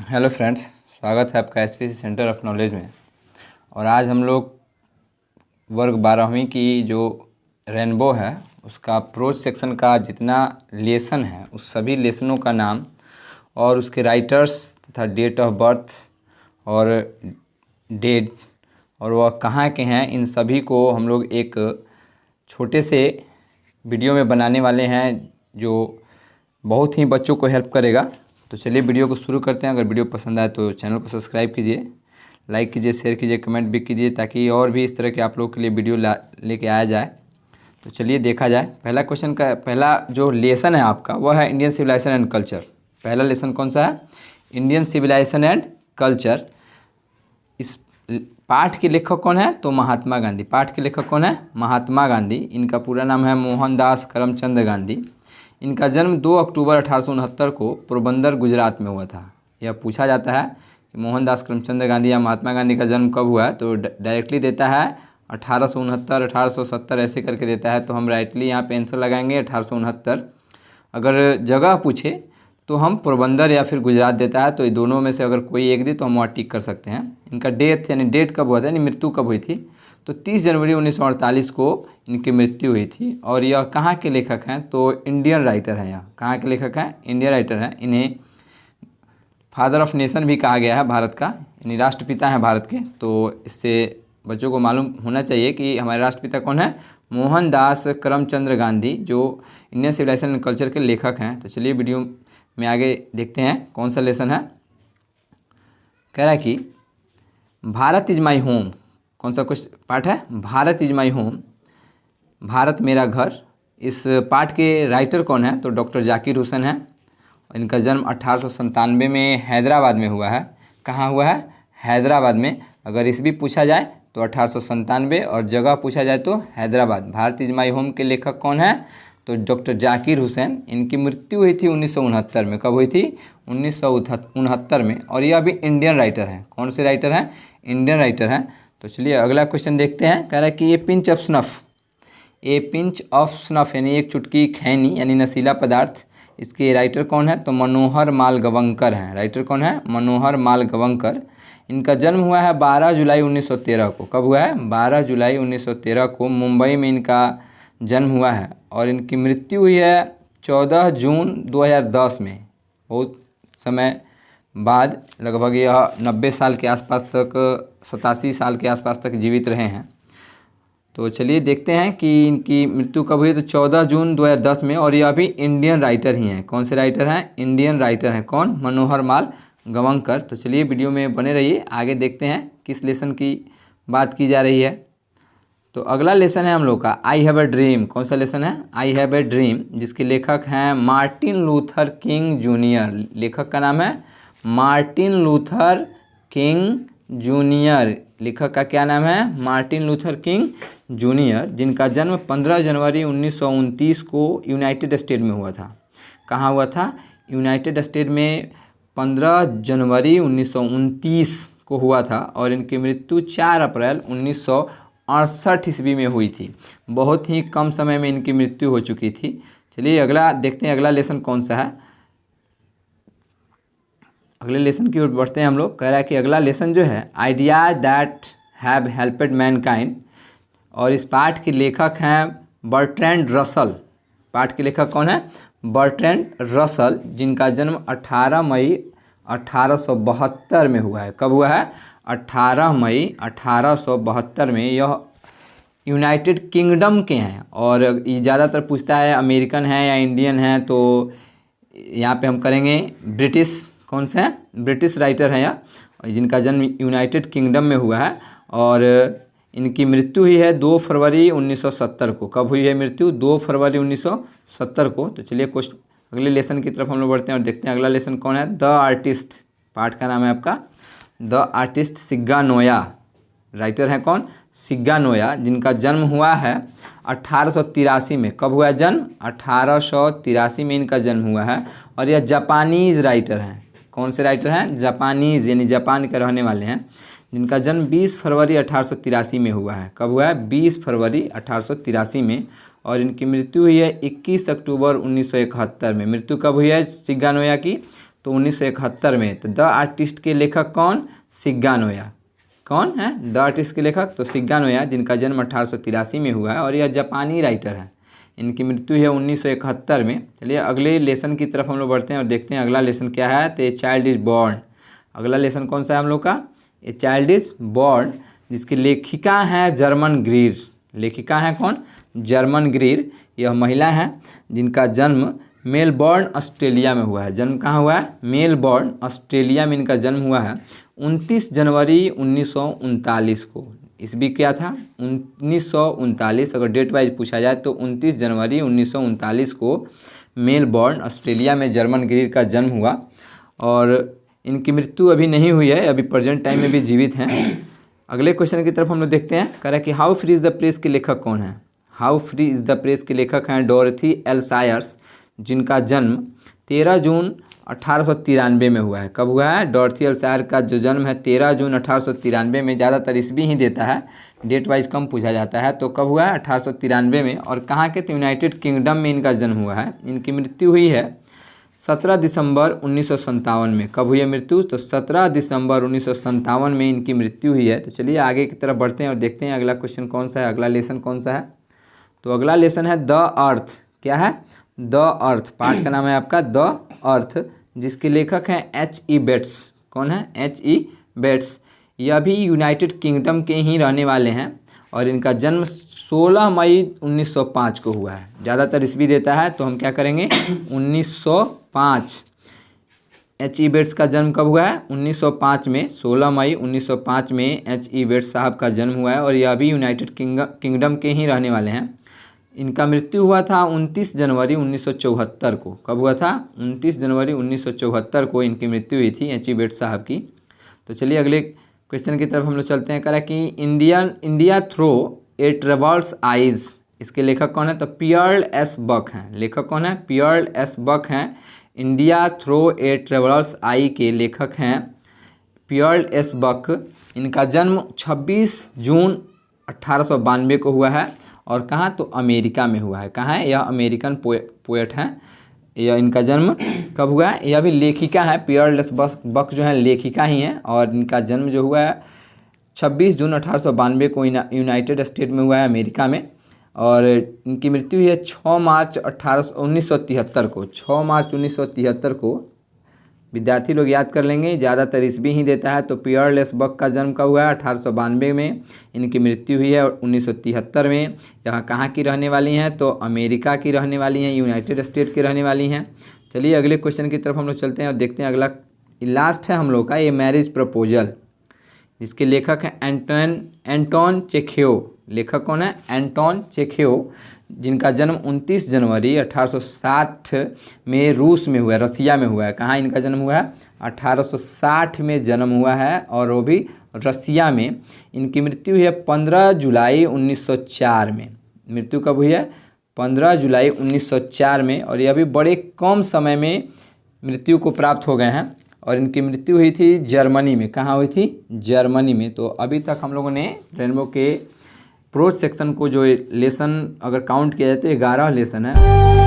Hello friends, स्वागत है आपका एसपीसी सेंटर ऑफ नॉलेज में। और आज हम लोग वर्ग 12वीं की जो रेनबो है उसका अप्रोच सेक्शन का जितना लेसन है उस सभी लेसनों का नाम और उसके राइटर्स तथा डेट ऑफ बर्थ और डेट और वह कहाँ के हैं, इन सभी को हम लोग एक छोटे से वीडियो में बनाने वाले हैं जो बहुत ही बच्चों को हेल्प करेगा। तो चलिए वीडियो को शुरू करते हैं। अगर वीडियो पसंद आए तो चैनल को सब्सक्राइब कीजिए, लाइक कीजिए, शेयर कीजिए, कमेंट भी कीजिए ताकि और भी इस तरह के आप लोगों के लिए वीडियो लेके आया जाए। तो चलिए देखा जाए। पहला क्वेश्चन का पहला जो लेसन है आपका वह है इंडियन सिविलाइजेशन एंड कल्चर। पहला लेसन कौन सा है? Indian civilisation and culture. इस पाठ के लेखक कौन है? तो महात्मा गांधी। पाठ के लेखक कौन है? महात्मा गांधी। इनका पूरा नाम है मोहनदास करमचंद गांधी। इनका जन्म 2 अक्टूबर 1869 को पोरबंदर गुजरात में हुआ था। यह पूछा जाता है कि मोहनदास करमचंद गांधी या महात्मा गांधी का जन्म कब हुआ है, तो डायरेक्टली देता है 1869, 1870 ऐसे करके देता है। तो हम राइटली यहाँ पे आंसर लगाएंगे 1869। अगर जगह पूछे तो हम पोरबंदर या फिर गुजरात देता है, तो ये दोनों में से अगर कोई एक दे तो हम वहाँ टिक कर सकते हैं। इनका डेथ यानी डेट कब हुआ था यानी मृत्यु कब हुई थी, तो 30 जनवरी 1948 को इनकी मृत्यु हुई थी। और यह कहाँ के लेखक हैं? तो इंडियन राइटर हैं। यहाँ कहाँ के लेखक हैं? इंडियन राइटर हैं। इन्हें फादर ऑफ नेशन भी कहा गया है भारत का, यानी राष्ट्रपिता हैं भारत के। तो इससे बच्चों को मालूम होना चाहिए कि हमारे राष्ट्रपिता कौन है? मोहनदास करमचंद गांधी, जो इंडियन सिविलाइजेशन एंड कल्चर के लेखक हैं। तो चलिए वीडियो में आगे देखते हैं कौन सा लेसन है। कह रहा है कि भारत इज माई होम। कौन सा कुछ पाठ है? Bharat is my home, Bharat मेरा घर। इस पाठ के राइटर कौन है? तो डॉक्टर जाकिर हुसैन है। इनका जन्म 1897 में हैदराबाद में हुआ है। कहाँ हुआ है? हैदराबाद में। अगर इस भी पूछा जाए तो 1897 और जगह पूछा जाए तो Hyderabad. Bharat is my home के लेखक कौन है? तो डॉक्टर जाकिर हुसैन। इनकी मृत्यु हुई थी 1969 में। कब हुई थी? 1969 में। और यह अभी इंडियन राइटर हैं। कौन से राइटर हैं? इंडियन राइटर हैं। तो चलिए अगला क्वेश्चन देखते हैं। कह रहा है कि ए pinch of snuff, A pinch of snuff यानी एक चुटकी खैनी यानी नशीला पदार्थ, इसके राइटर कौन है? तो मनोहर माल गवंकर हैं। राइटर कौन है? मनोहर माल गवंकर। इनका जन्म हुआ है 12 जुलाई 1913 को। कब हुआ है? 12 जुलाई 1913 को मुंबई में इनका जन्म हुआ है। और इनकी मृत्यु हुई है 14 जून 2010 में। बहुत समय बाद, लगभग यह 90 साल के आसपास तक, 87 साल के आसपास तक जीवित रहे हैं। तो चलिए देखते हैं कि इनकी मृत्यु कब हुई। तो 14 जून 2010 में। और यह अभी इंडियन राइटर ही हैं। कौन से राइटर हैं? इंडियन राइटर हैं। कौन? मनोहर माल गवंकर। तो चलिए वीडियो में बने रहिए, आगे देखते हैं किस लेसन की बात की जा रही है। तो अगला लेसन है हम लोग का आई हैव ए ड्रीम। कौन सा लेसन है? आई हैव ए ड्रीम, जिसके लेखक हैं मार्टिन लूथर किंग जूनियर। लेखक का नाम है मार्टिन लूथर किंग जूनियर। लेखक का क्या नाम है? मार्टिन लूथर किंग जूनियर, जिनका जन्म 15 जनवरी 1929 को यूनाइटेड स्टेट में हुआ था। कहाँ हुआ था? यूनाइटेड स्टेट में 15 जनवरी 1929 को हुआ था। और इनकी मृत्यु 4 अप्रैल 1968 ईस्वी में हुई थी। बहुत ही कम समय में इनकी मृत्यु हो चुकी थी। चलिए अगला देखते हैं, अगला लेसन कौन सा है। अगले लेसन की ओर बढ़ते हैं हम लोग। कह रहा है कि अगला लेसन जो है आइडिया दैट हैव हेल्पेड मैनकाइंड। और इस पाठ के लेखक हैं बर्ट्रैंड रसल। पाठ के लेखक कौन है? बर्ट्रैंड रसल, जिनका जन्म 18 मई 1872 में हुआ है। कब हुआ है? 18 मई 1872 में। यह यूनाइटेड किंगडम के हैं। और ये ज़्यादातर पूछता है अमेरिकन है या इंडियन है, तो यहाँ पे हम करेंगे ब्रिटिश। कौन से हैं? ब्रिटिश राइटर हैं यह, जिनका जन्म यूनाइटेड किंगडम में हुआ है। और इनकी मृत्यु हुई है 2 फरवरी 1970 को। कब हुई है मृत्यु? 2 फरवरी 1970 को। तो चलिए कुछ अगले लेसन की तरफ हम लोग बढ़ते हैं और देखते हैं अगला लेसन कौन है। द आर्टिस्ट, पाठ का नाम है आपका द आर्टिस्ट। सिग्गा नोया, राइटर हैं कौन? सिग्गा नोया, जिनका जन्म हुआ है 1883 में। कब हुआ जन्म? 1883 में इनका जन्म हुआ है। और यह जापानीज़ राइटर हैं। कौन से राइटर हैं? जापानीज़, यानी जापान के रहने वाले हैं, जिनका जन्म 20 फरवरी 1883 में हुआ है। कब हुआ है? 20 फरवरी 1883 में। और इनकी मृत्यु हुई है 21 अक्टूबर 1971 में। मृत्यु कब हुई है सिग्गा नोया की? तो 1971 में। तो द आर्टिस्ट के लेखक कौन? सिग्गा नोया। कौन है द आर्टिस्ट के लेखक? तो सिग्गा नोया, जिनका जन्म 1883 में हुआ है और यह जापानी राइटर है। इनकी मृत्यु है 1971 में। चलिए अगले लेसन की तरफ हम लोग बढ़ते हैं और देखते हैं अगला लेसन क्या है। तो ए चाइल्ड इज बॉर्न। अगला लेसन कौन सा है हम लोग का? ए चाइल्ड इज बॉर्न, जिसकी लेखिका हैं जर्मन ग्रीर। लेखिका हैं कौन? German Greer. यह महिला है जिनका जन्म मेलबर्न ऑस्ट्रेलिया में हुआ है। जन्म कहाँ हुआ है? मेलबर्न ऑस्ट्रेलिया में इनका जन्म हुआ है 29 जनवरी 1939 को। ईस्वी क्या था? 1939। अगर डेट वाइज पूछा जाए तो 29 जनवरी 1939 को मेलबर्न ऑस्ट्रेलिया में जर्मन ग्रीर का जन्म हुआ। और इनकी मृत्यु अभी नहीं हुई है, अभी प्रेजेंट टाइम में भी जीवित हैं। अगले क्वेश्चन की तरफ हम लोग देखते हैं। कह रहा है कि how free is the press के लेखक कौन है? How free is the press के लेखक हैं डोरथी एल सायर्स, जिनका जन्म 13 जून 1893 में हुआ है। कब हुआ है? डोरथी एल सायर का जो जन्म है 13 जून 1893 में। ज़्यादातर ईस्वी ही देता है, डेट वाइज कम पूछा जाता है। तो कब हुआ है? 1893 में। और कहाँ के? तो यूनाइटेड किंगडम में इनका जन्म हुआ है। इनकी मृत्यु हुई है 17 दिसंबर 1957 में। कब हुई है मृत्यु? तो 17 दिसंबर 1957 में इनकी मृत्यु हुई है। तो चलिए आगे की तरफ बढ़ते हैं और देखते हैं अगला क्वेश्चन कौन सा है, अगला लेसन कौन सा है। तो अगला लेसन है द अर्थ। क्या है? The earth. पाठ का नाम है आपका द अर्थ, जिसके लेखक हैं H.E. बेट्स। कौन है? H.E. बेट्स। यह भी यूनाइटेड किंगडम के ही रहने वाले हैं और इनका जन्म 16 मई 1905 को हुआ है। ज़्यादातर ईस्वी देता है तो हम क्या करेंगे? 1905। H.E. बेट्स का जन्म कब हुआ है? 1905 में। 16 मई 1905 में H.E. बेट्स साहब का जन्म हुआ है और यह भी यूनाइटेड किंगडम के ही रहने वाले हैं। इनका मृत्यु हुआ था 29 जनवरी 1974 को। कब हुआ था? 29 जनवरी 1974 को इनकी मृत्यु हुई थी H.E. बेट्स साहब की। तो चलिए अगले क्वेश्चन की तरफ हम लोग चलते हैं। कह रहा है कि इंडिया थ्रो ए ट्रेवल्स आइज। इसके लेखक कौन है? तो पियर्ल एस बक हैं। लेखक कौन है? पियर्ल एस बक हैं। इंडिया थ्रो ए ट्रेवल्स आई के लेखक हैं पियर्ल एस बक। इनका जन्म 26 जून 1892 को हुआ है और कहाँ? तो अमेरिका में हुआ है। कहाँ है? यह अमेरिकन पोएट हैं। यह इनका जन्म कब हुआ है? यह भी लेखिका है। पियर्ल एस बक जो है लेखिका ही हैं और इनका जन्म जो हुआ है 26 जून 1892 को यूनाइटेड स्टेट में हुआ है, अमेरिका में। और इनकी मृत्यु हुई है 6 मार्च 1973 को। 6 मार्च 1973 को। विद्यार्थी लोग याद कर लेंगे, ज़्यादातर ईस्वी ही देता है। तो पियर्ल एस बक का जन्म कब हुआ है? 1892 में। इनकी मृत्यु हुई है 1973 में। यहाँ कहाँ की रहने वाली हैं? तो अमेरिका की रहने वाली हैं, यूनाइटेड स्टेट की रहने वाली हैं। चलिए अगले क्वेश्चन की तरफ हम लोग चलते हैं और देखते हैं अगला लास्ट है हम लोग का, ये मैरिज प्रपोजल, जिसके लेखक हैं एंटोन चेखोव। लेखक कौन है? एंटोन चेखोव, जिनका जन्म 29 जनवरी 1860 में रूस में हुआ है, रसिया में हुआ है। कहाँ इनका जन्म हुआ है? 1860 में जन्म हुआ है और वो भी रसिया में। इनकी मृत्यु हुई है 15 जुलाई 1904 में। मृत्यु कब हुई है? 15 जुलाई 1904 में। और यह भी बड़े कम समय में मृत्यु को प्राप्त हो गए हैं और इनकी मृत्यु हुई थी जर्मनी में। कहाँ हुई थी? जर्मनी में। तो अभी तक हम लोगों ने रेनबो के प्रोज सेक्शन को जो लेसन अगर काउंट किया जाए तो 11 लेसन है।